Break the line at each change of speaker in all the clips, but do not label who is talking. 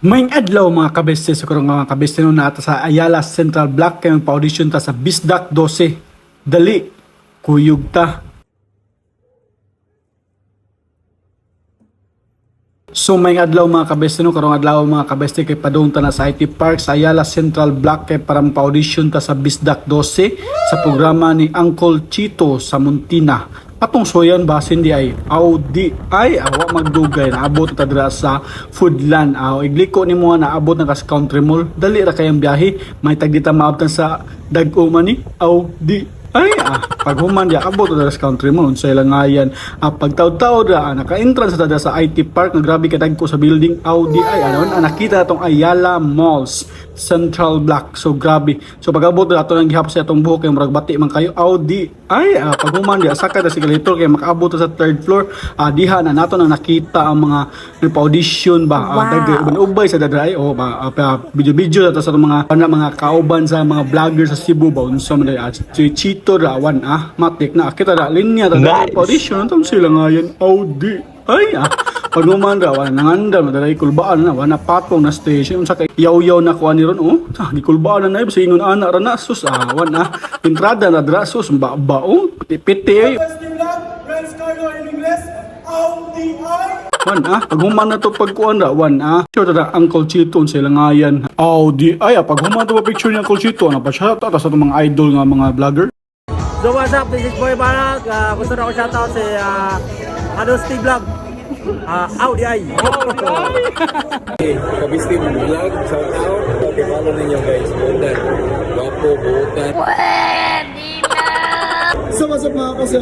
Maing adlaw mga kabeste sa karong mga kabeste no na sa Ayala Central Block kay pa-audition ta sa Bisdak 12. Dali kuyog ta. So may adlaw mga kabeste no karong adlaw mga kabeste kay padung ta na sa IT Park sa Ayala Central Block kay para pa-audition ta sa Bisdak 12 sa programa ni Uncle Chito sa Muntina. Atong soyan basin di ay Audi ay awa magdugay na abot ta dira sa Foodland. Igliko ni mo na abot na kas Country Mall. Dali ra kayang biyahe. May tagdita maabtan sa Dag-o man ni Audi. Ay, pag human di abot na sa Country Mall sa ilangayan. Pagtaw-taw da naka-entrance ta sa IT Park nga grabe ka dagko sa building Audi ay nakita atong Ayala Malls Central Block. So grabe. So pag-abot na ato nang gihap sa atong buhok kay murag bati man kayo Audi. Ay, pag human di sakay ta sigalator kay makaabot sa third floor. Diha na nato nang nakita ang mga nagpa-audition ba dagay ubay sa dadray o video-video ta sa mga kauban sa mga vlogger sa Cebu ba unsa man Chito rawan matik na kita da linya ta audition antong sila ngayon Audi ay pag naman rawan nangandam na dali kulbaan na wana patong na station unsa kay yaw-yaw na kuan ni ron di kulbaan na sa ingon ana ra na sus entrada na dra sus baong piti
Friends Carlo in English, Audi
pag human na to pagkuan ra sure ta Uncle Chito sa ilangayan Audi ay pag human to picture ni Uncle Chito na pa shout out sa mga idol nga mga vlogger.
So what's up, this is Boy Barak. Gusto na ko shoutout si Steve Vlog. Audi ay.
Kabisti mong vlog, shout out. Follow ninyo guys, buutan. Wapo, buutan.
So what's up mga kasi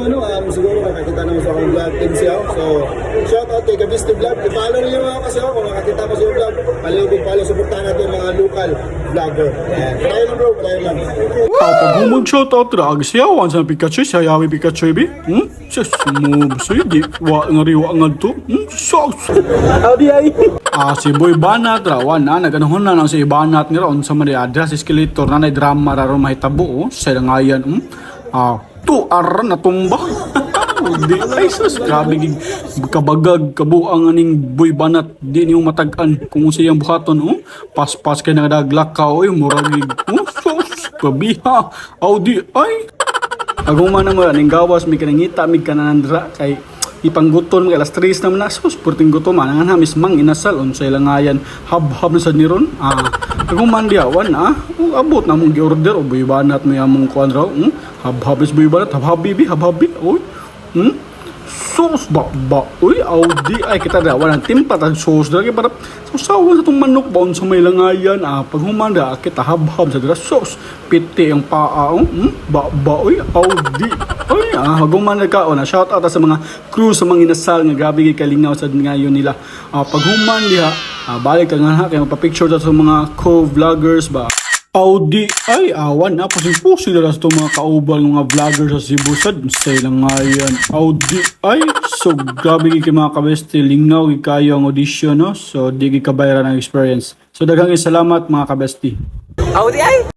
siguro makakita naman sa akong vlog team siya. So shout out kay Kabisti Vlog. I-follow niyo mga kasi kung makakita mo sa vlog. Follow, supportahan natin mga local vlogger. Patayo lang bro, patayo lang.
Pag humog shout out ra agsiyawan sa Pikachu sa yawi Pikachu bi. Sus mo so di wa ngariwa ngadto. Sus.
Audi ay.
Si Boy Banat rawan naganuhon na nang si Banat ni ron sa Maria address escalator na drama ra ron mahitabo sa ngayan. Tu aran na tumba. Di ay sus grabe gig kabagag kabuang aning Boy Banat di niyo matag-an kung siyang buhaton pas kay nagadaglakaw murag gig sus kabiha Audi ay aguma na mo ning gawas mi kanangita mi kanandra kay ipangguton mga alas 3 naman na sus purting gutom anang hamis mang inasal unsay langayan hab na sa niron aguma diawan abot na mong gi-order o Boy Banat may among kuan raw hab is Boy Banat habibi oy sauce ba uy Audi ay kita daw ng timpa tag sauce dra para sausawan sa tong manok baon sa may langayan pag humanda kita habhab sa dra sauce piti ang paa ba uy Audi ay humanda ka na shout out sa mga crew sa mga inasal nga grabe kay kalingaw sa ngayon nila pag humanda balik ka nga kay magpa-picture sa mga co-vloggers ba Audi ay awan na pusi dala sa mga kaubal mga vlogger sa Cebu sad sa ilang ngayon Audi ay so grabe kay mga kabeste lingaw kayo ang audition so di kabayran ang experience so daghang salamat mga kabeste
Audi ay.